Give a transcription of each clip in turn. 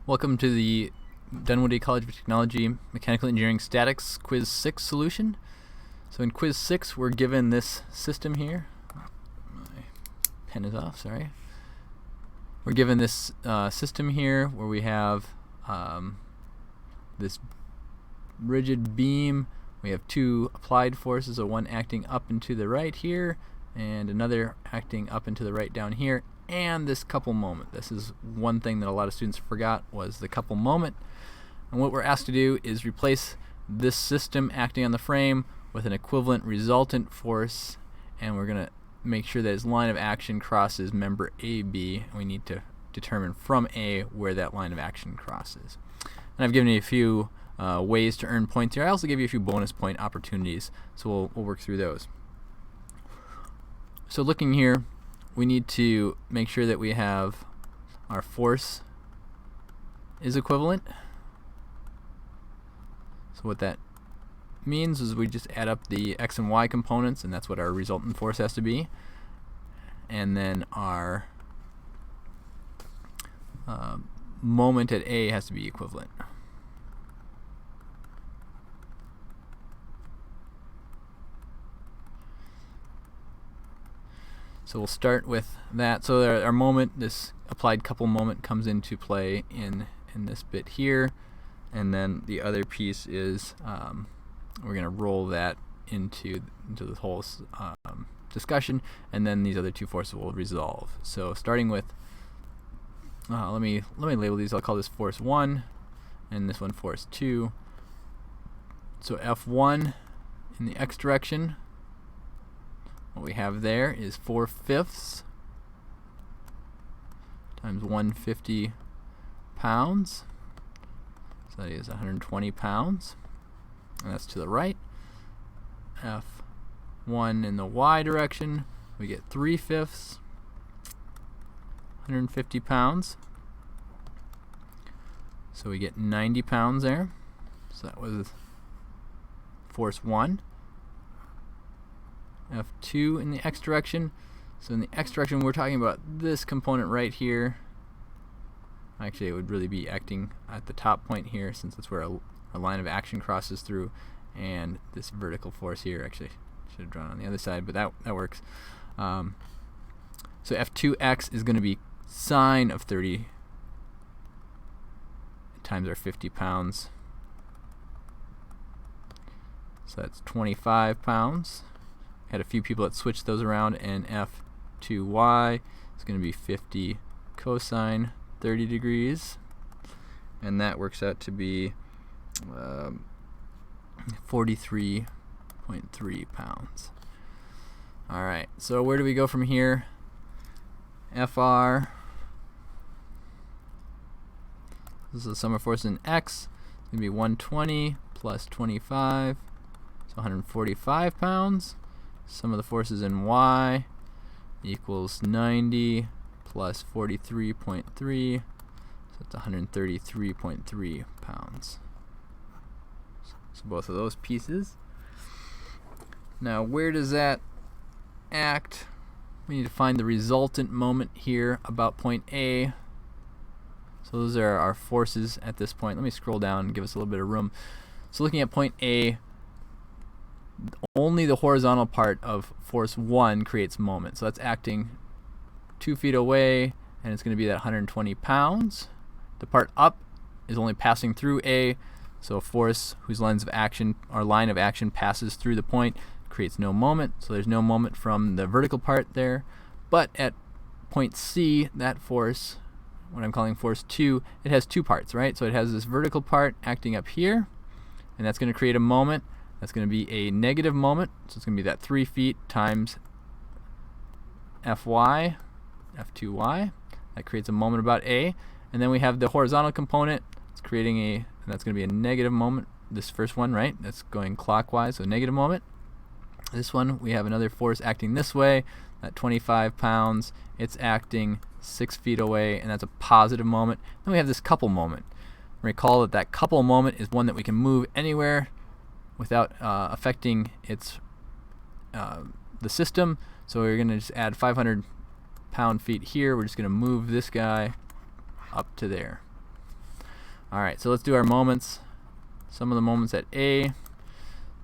Welcome to the Dunwoody College of Technology Mechanical Engineering Statics Quiz 6 solution. So in Quiz 6 we're given this system here. My pen is off, sorry. We're given this system here where we have this rigid beam. We have two applied forces, so one acting up and to the right here and another acting up and to the right down here, and this couple moment. This is one thing that a lot of students forgot, was the couple moment. And what we're asked to do is replace this system acting on the frame with an equivalent resultant force, and we're going to make sure that its line of action crosses member AB, and we need to determine from A where that line of action crosses. And I've given you a few ways to earn points here. I also give you a few bonus point opportunities, so we'll work through those. So looking here, we need to make sure that we have our force is equivalent. So what that means is we just add up the x and y components, and that's what our resultant force has to be. And then our moment at A has to be equivalent. So we'll start with that. So our moment, this applied couple moment, comes into play in this bit here, and then the other piece is we're going to roll that into the whole discussion, and then these other two forces will resolve. So starting with let me label these. I'll call this force 1 and this one force 2. So F1 in the x direction, what we have there is 4/5 times 150 pounds. So that is 120 pounds. And that's to the right. F1 in the y direction, we get 3/5, 150 pounds. So we get 90 pounds there. So that was force 1. F2 in the x direction. So in the x direction we're talking about this component right here. Actually, it would really be acting at the top point here, since that's where a line of action crosses through, and this vertical force here, actually should have drawn on the other side, but that works. So F2x is going to be sine of 30 times our 50 pounds. So that's 25 pounds. Had a few people that switched those around, and F2y is going to be 50 cosine 30 degrees, and that works out to be 43.3 pounds. Alright, so where do we go from here? FR, this is the sum of force in x, it's going to be 120 plus 25, so 145 pounds. Sum of the forces in y equals 90 plus 43.3, so that's 133.3 pounds. So both of those pieces. Now where does that act? We need to find the resultant moment here about point A. So those are our forces at this point. Let me scroll down and give us a little bit of room. So looking at point A, only the horizontal part of force 1 creates moment. So that's acting 2 feet away, and it's going to be that 120 pounds. The part up is only passing through A, so a force whose line of action passes through the point creates no moment. So there's no moment from the vertical part there. But at point C, that force, what I'm calling force 2, it has two parts, right? So it has this vertical part acting up here, and that's going to create a moment. That's going to be a negative moment, so it's going to be that 3 feet times Fy, F2y. That creates a moment about A. And then we have the horizontal component. It's creating and that's going to be a negative moment. This first one, right? That's going clockwise, so negative moment. This one, we have another force acting this way, that 25 pounds. It's acting 6 feet away, and that's a positive moment. Then we have this couple moment. Recall that couple moment is one that we can move anywhere without affecting its the system. So we're going to just add 500 pound-feet here. We're just going to move this guy up to there. Alright, so let's do our moments. Some of the moments at A.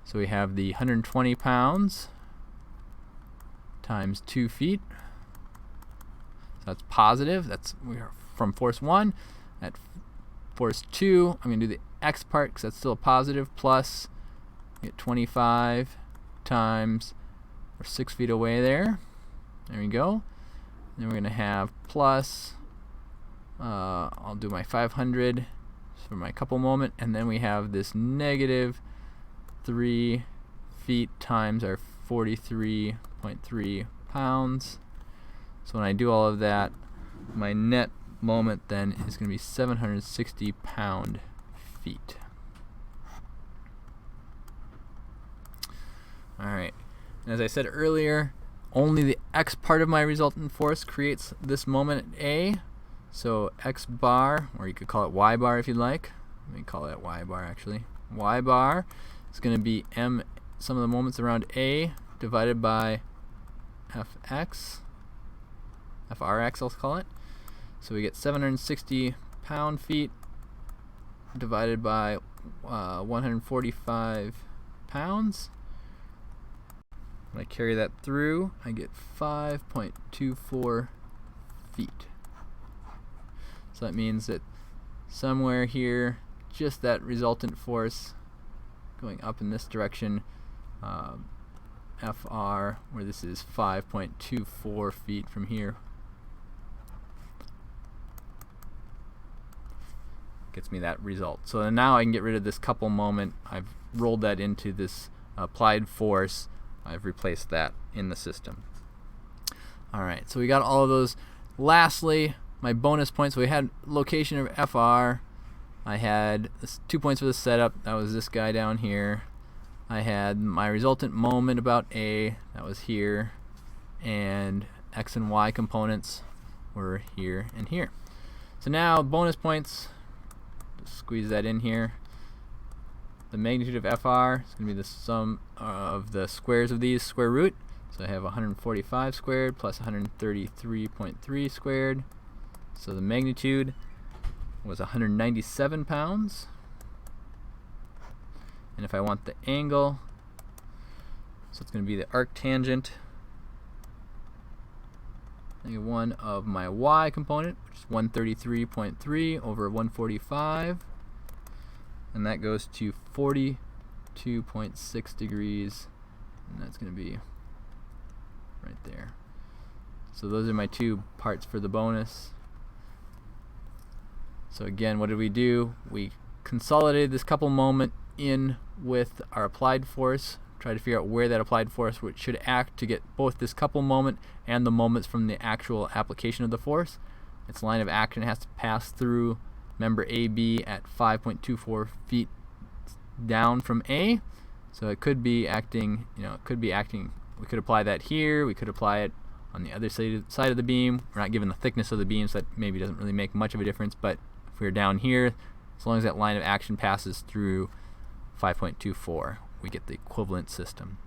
So we have the 120 pounds times 2 feet. So that's positive. We are from force 1. At force 2, I'm going to do the x part because that's still a positive, plus get 25 times, we're 6 feet away there. There we go. Then we're going to have plus, I'll do my 500 for my couple moment, and then we have this negative 3 feet times our 43.3 pounds. So when I do all of that, my net moment then is going to be 760 pound-feet. Alright, and as I said earlier, only the x part of my resultant force creates this moment at A. So x bar, or you could call it y bar if you'd like. Let me call it y bar actually. Y bar is going to be m, some of the moments around A, divided by fx, frx I'll call it. So we get 760 pound-feet divided by 145 pounds. When I carry that through, I get 5.24 feet. So that means that somewhere here, just that resultant force going up in this direction, FR, where this is 5.24 feet from here, gets me that result. So now I can get rid of this couple moment. I've rolled that into this applied force. I've replaced that in the system. Alright, so we got all of those. Lastly, my bonus points. So we had location of FR. I had 2 points for the setup. That was this guy down here. I had my resultant moment about A. That was here. And X and Y components were here and here. So now bonus points. Just squeeze that in here. The magnitude of FR is going to be the sum of the squares of these, square root. So I have 145 squared plus 133.3 squared. So the magnitude was 197 pounds. And if I want the angle, so it's going to be the arctangent, one of my y component, which is 133.3 over 145. And that goes to 42.6 degrees, and that's going to be right there. So those are my 2 parts for the bonus. So again, what did we do? We consolidated this couple moment in with our applied force, try to figure out where that applied force should act to get both this couple moment and the moments from the actual application of the force. Its line of action has to pass through member AB at 5.24 feet down from A. So it could be acting, we could apply that here, we could apply it on the other side of the beam. We're not given the thickness of the beam, so that maybe doesn't really make much of a difference, but if we're down here, as long as that line of action passes through 5.24, we get the equivalent system.